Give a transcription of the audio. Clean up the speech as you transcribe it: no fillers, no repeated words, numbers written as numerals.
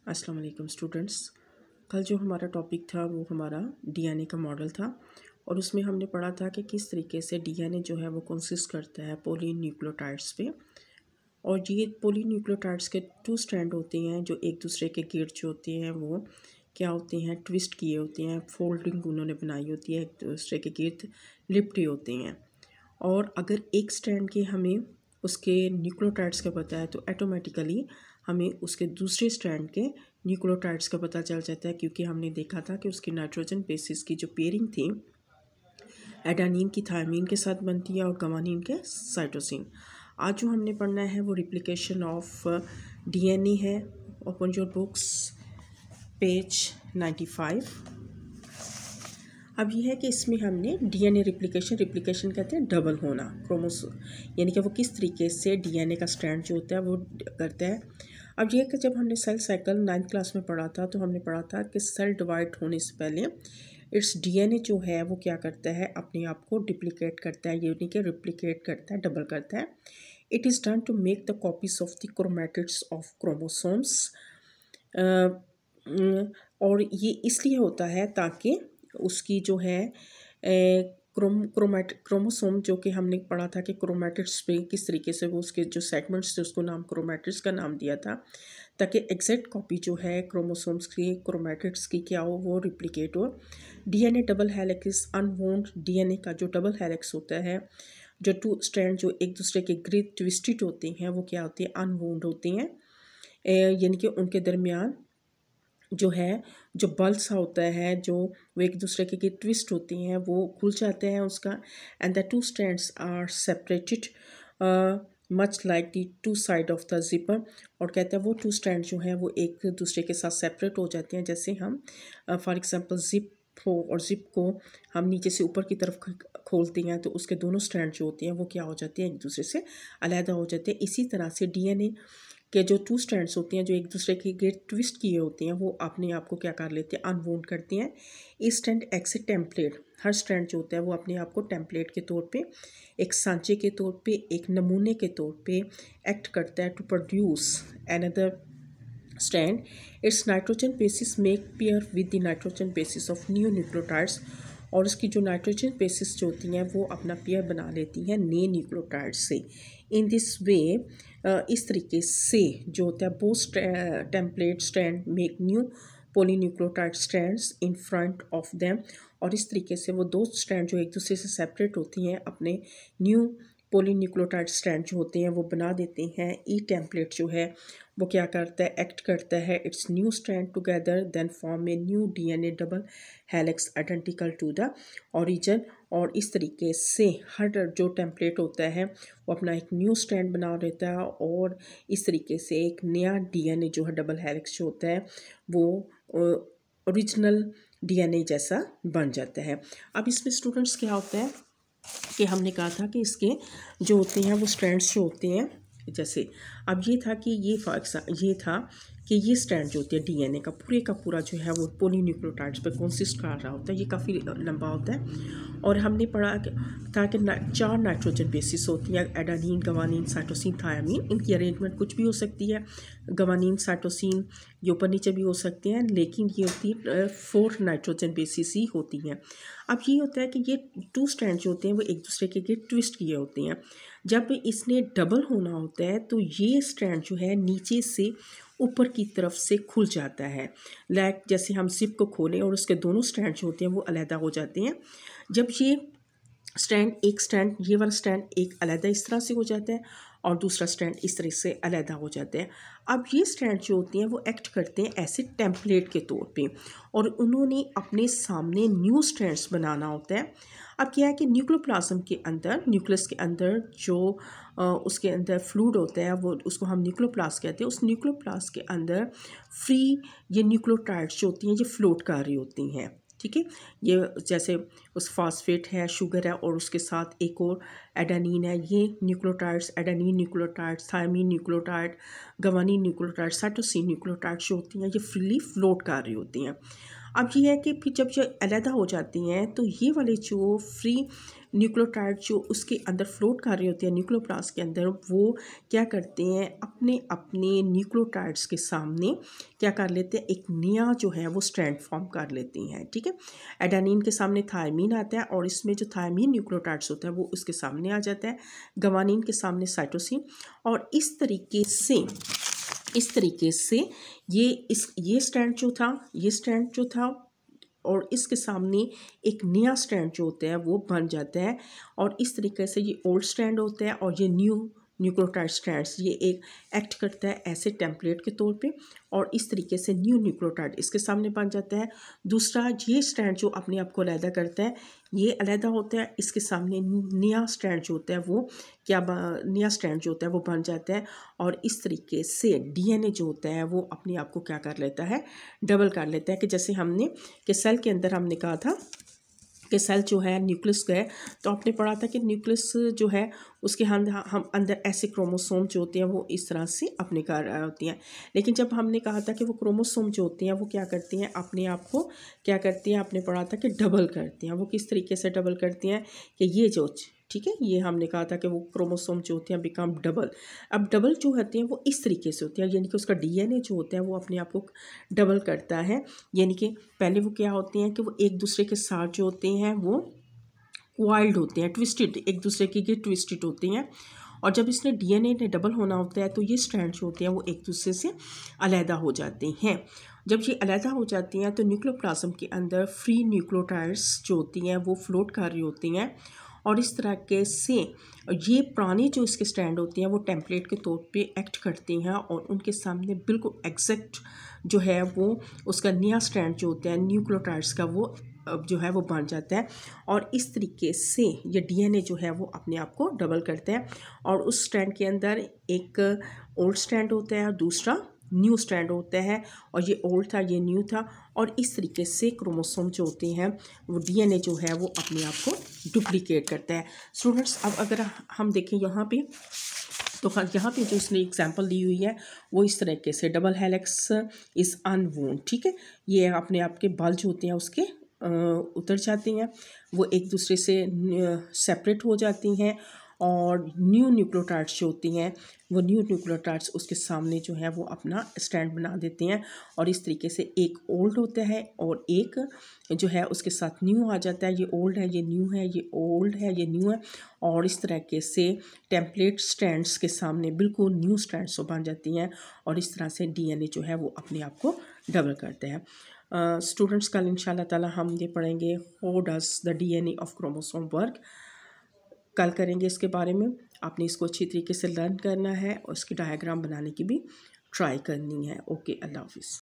अस्सलाम वालेकुम स्टूडेंट्स। कल जो हमारा टॉपिक था वो हमारा डीएनए का मॉडल था और उसमें हमने पढ़ा था कि किस तरीके से डीएनए जो है वो कंसिस्ट करता है पॉलीन्यूक्लियोटाइड्स पे। और ये पॉलीन्यूक्लियोटाइड्स के 2 स्ट्रैंड होते हैं जो एक दूसरे के गिर्द जो होते हैं वो क्या होते हैं, ट्विस्ट किए होते हैं, फोल्डिंग उन्होंने बनाई होती है, एक दूसरे के गिर्द लिपटे होते हैं। और अगर एक स्ट्रैंड के हमें उसके न्यूक्लियोटाइड्स का पता है तो ऑटोमेटिकली हमें उसके दूसरे स्ट्रैंड के न्यूक्लियोटाइड्स का पता चल जाता है, क्योंकि हमने देखा था कि उसकी नाइट्रोजन बेसिस की जो पेयरिंग थी एडानिन की थायमीन के साथ बनती है और गवानीन के साइटोसिन। आज जो हमने पढ़ना है वो रिप्लिकेशन ऑफ डीएनए है। Open your books, page 95। अब ये है कि इसमें हमने डीएनए रिप्लिकेशन कहते हैं डबल होना क्रोमोसोम, यानी कि वो किस तरीके से डीएनए का स्ट्रैंड जो होता है वो करता है। अब ये कि जब हमने सेल साइकिल 9th क्लास में पढ़ा था तो हमने पढ़ा था कि सेल डिवाइड होने से पहले इट्स डीएनए जो है वो क्या करता है, अपने आप को डिप्लिकेट करता है, यानी कि रिप्लिकेट करता है, डबल करता है। It is done to make the copies of the chromatids of chromosomes. और ये इसलिए होता है ताकि उसकी जो है क्रोमोसोम जो कि हमने पढ़ा था कि क्रोमैटिड्स पे किस तरीके से वो उसके जो सेगमेंट्स थे उसको नाम क्रोमैटिड्स का नाम दिया था, ताकि एग्जैक्ट कॉपी जो है क्रोमोसोम्स की क्रोमैटिड्स की क्या हो, वो रिप्लिकेट हो। डीएनए डबल हेलिक्स अनवोन्ड डीएनए का जो डबल हेलिक्स होता है, जो 2 स्ट्रैंड जो एक दूसरे के ग्रिड ट्विस्टेड होते हैं वो क्या होते हैं, अनवोन्ड होते हैं, यानी कि उनके दरमियान जो है जो बल्ब सा होता है जो वो एक दूसरे के ट्विस्ट होती हैं वो खुल जाते हैं उसका। And the 2 strands are separated much like the 2 side of the zipper. और कहते हैं वो 2 स्ट्रैंड जो हैं वो एक दूसरे के साथ सेपरेट हो जाते हैं। जैसे हम फॉर एग्जांपल जिप हो और जिप को हम नीचे से ऊपर की तरफ खोलते हैं तो उसके दोनों स्ट्रैंड जो होते हैं वो क्या हो जाते हैं, एक दूसरे से अलहदा हो जाते हैं। इसी तरह से डीएनए के जो 2 स्ट्रैंड्स होते हैं जो एक दूसरे के गेट ट्विस्ट किए होते हैं वो अपने आप को क्या कर लेते हैं, अनवोन्ड करते हैं। इस स्ट्रैंड एक्स टेम्पलेट, हर स्ट्रैंड जो होता है वो अपने आप को टेम्पलेट के तौर पे, एक सांचे के तौर पे, एक नमूने के तौर पे एक्ट करता है to produce another strand. Its nitrogen bases make pair with the nitrogen bases of new nucleotides. और उसकी जो नाइट्रोजन बेसिस जो होती हैं वो अपना पेयर बना लेती हैं नए न्यूक्लियोटाइड से। इन दिस वे, इस तरीके से जो होता है both template strand make new polynucleotide strands in front of them. और इस तरीके से वो 2 स्ट्रैंड जो एक दूसरे से सेपरेट होती हैं अपने न्यू पॉलीन्यूक्लियोटाइड स्ट्रैंड जो होते हैं वो बना देते हैं। ई टेम्पलेट जो है वो क्या करता है, एक्ट करता है its new strand together then form a new DNA double helix identical to the origin. और इस तरीके से हर जो टेम्पलेट होता है वो अपना एक न्यू स्ट्रैंड बना लेता है और इस तरीके से एक नया डीएनए जो है डबल हेलिक्स जो होता है वो ओरिजिनल डीएनए जैसा बन जाता है। अब इसमें स्टूडेंट्स क्या होता है कि हमने कहा था कि इसके जो होते हैं वो स्ट्रैंड्स जो होते हैं, जैसे अब ये था कि ये था कि ये स्ट्रैंड जो होते हैं डीएनए का पूरा जो है वो पॉलीन्यूक्लियोटाइड्स पे कंसिस्ट कर रहा होता है। ये काफ़ी लंबा होता है और हमने पढ़ा था कि 4 नाइट्रोजन बेसिस होती हैं, एडानिन, गवानीन, साइटोसिन, थायामीन। इनकी अरेंजमेंट कुछ भी हो सकती है, गवानीन, साइटोसिन ये ऊपर नीचे भी हो सकते हैं, लेकिन ये होती है 4 नाइट्रोजन बेसिस ही होती हैं। अब ये होता है कि ये 2 स्ट्रैंड जो होते हैं वो एक दूसरे के ट्विस्ट किए होते हैं। जब इसने डबल होना होता है तो ये स्ट्रैंड जो है नीचे से ऊपर की तरफ से खुल जाता है। लाइक जैसे हम जिप को खोलें और उसके दोनों स्ट्रैंड जो होते हैं वो अलहदा हो जाते हैं। जब ये स्ट्रैंड ये वाला स्ट्रैंड एक अलहदा इस तरह से हो जाता है और दूसरा स्ट्रैंड इस तरह से अलहदा हो जाता है। अब ये स्ट्रैंड जो होते हैं वो एक्ट करते हैं ऐसे टेम्पलेट के तौर पे और उन्होंने अपने सामने न्यू स्ट्रैंड्स बनाना होता है। अब क्या है कि न्यूक्लियोप्लाज्म के अंदर, न्यूक्लियस के अंदर जो उसके अंदर फ्लूइड होता है वो उसको हम न्यूक्लियोप्लास्ट कहते हैं। उस न्यूक्लियोप्लास्ट के अंदर फ्री ये न्यूक्लियोटाइड्स जो होती हैं ये फ्लोट कर रही होती हैं, ठीक है। ये जैसे उस फॉस्फेट है, शुगर है और उसके साथ एक और एडानिन है। ये nucleotides, adenine nucleotides, thymine nucleotide, guanine nucleotide, cytosine nucleotides जो होती हैं ये फ्रीली फ्लोट कर रही होती हैं। अब ये है कि फिर जब ये अलहदा हो जाती हैं तो ये वाले जो फ्री न्यूक्लियोटाइड जो उसके अंदर फ्लोट कर रहे होते हैं न्यूक्लियोप्लास्ट के अंदर, वो क्या करते हैं अपने अपने न्यूक्लियोटाइड्स के सामने क्या कर लेते हैं, एक नया जो है वो स्ट्रैंड फॉर्म कर लेती हैं। ठीक है, एडेनिन के सामने थायमीन आता है और इसमें जो थायमीन न्यूक्लियोटाइड्स होता है वो उसके सामने आ जाता है, गवानीन के सामने साइटोसिन। और इस तरीके से ये स्ट्रैंड जो था और इसके सामने एक नया स्ट्रैंड जो होता है वो बन जाता है। और इस तरीके से ये ओल्ड स्ट्रैंड होता है और ये न्यूक्लियोटाइड स्ट्रैंड्स ये एक एक्ट करता है ऐसे टेम्पलेट के तौर पे, और इस तरीके से न्यू न्यूक्लियोटाइड इसके सामने बन जाता है। दूसरा ये स्ट्रैंड जो अपने आप को अलहदा करता है ये अलहदा होता है, इसके सामने नया स्ट्रैंड जो होता है वो बन जाता है। और इस तरीके से डीएनए जो होता है वो अपने आप को क्या कर लेता है, डबल कर लेता है। कि जैसे हमने कि सेल के अंदर हमने कहा था कि सेल जो है न्यूक्लियस है, तो आपने पढ़ा था कि न्यूक्लियस जो है उसके हम अंदर ऐसे क्रोमोसोम जो होते हैं वो इस तरह से अपने कर होती हैं। लेकिन जब हमने कहा था कि वो क्रोमोसोम जो होते हैं वो क्या करती हैं, अपने आप को क्या करती हैं, आपने पढ़ा था कि डबल करती हैं। वो किस तरीके से डबल करती हैं कि ये जो ठीक है, ये हमने कहा था कि वो क्रोमोसोम जो होते हैं बिकम डबल। अब डबल जो होते हैं वो इस तरीके से होते हैं, यानी कि उसका डीएनए जो होता है वो अपने आप को डबल करता है। यानी कि पहले वो क्या होते हैं कि वो एक दूसरे के साथ जो होते हैं वो वाइल्ड होते हैं, ट्विस्टेड, एक दूसरे के ट्विस्टेड होते हैं। और जब इसने डीएनए ने डबल होना होता है तो ये स्ट्रैंड जो होते हैं वो एक दूसरे से अलहदा हो जाते हैं। जब ये अलहदा हो जाती हैं तो न्यूक्लियोप्लाज्म के अंदर फ्री न्यूक्लियोटाइड्स जो होती हैं वो फ्लोट कर रही होती हैं। और इस तरह के से ये पुरानी जो इसके स्ट्रैंड होती हैं वो टेम्पलेट के तौर पे एक्ट करती हैं और उनके सामने बिल्कुल एग्जैक्ट जो है वो उसका नया स्ट्रैंड जो होता है न्यूक्लियोटाइड्स का वो जो है वो बन जाता है। और इस तरीके से ये डीएनए जो है वो अपने आप को डबल करता है। और उस स्ट्रैंड के अंदर एक ओल्ड स्ट्रैंड होता है और दूसरा न्यू स्ट्रैंड होता है, और ये ओल्ड था ये न्यू था। और इस तरीके से क्रोमोसोम जो होते हैं वो डीएनए जो है वो अपने आप को डुप्लीकेट करता है। स्टूडेंट्स, अब अगर हम देखें यहाँ पे तो यहाँ पे जो इसने एग्जांपल दी हुई है वो इस तरीके से डबल हेलिक्स इज़ अनवोन। ठीक है, ये अपने आप के बाल जो होते हैं उसके उतर जाती हैं, वो एक दूसरे से सेपरेट हो जाती हैं। और न्यू न्यूक्लियोटाइड्स जो होती हैं वो न्यू न्यूक्लियोटाइड्स उसके सामने जो है वो अपना स्टैंड बना देते हैं। और इस तरीके से एक ओल्ड होता है और एक जो है उसके साथ न्यू आ जाता है। ये ओल्ड है ये न्यू है, ये ओल्ड है ये न्यू है। और इस तरीके से टेम्पलेट स्ट्रैंड्स के सामने बिल्कुल न्यू स्ट्रैंड्स बन जाती हैं। और इस तरह से डीएनए जो है वो अपने आप को डबल करते हैं। स्टूडेंट्स, कल इंशाल्लाह ताला हम ये पढ़ेंगे how does the DNA of chromosome work. कल करेंगे इसके बारे में। आपने इसको अच्छी तरीके से लर्न करना है और इसकी डायग्राम बनाने की भी ट्राई करनी है। ओके, अल्लाह हाफिज़।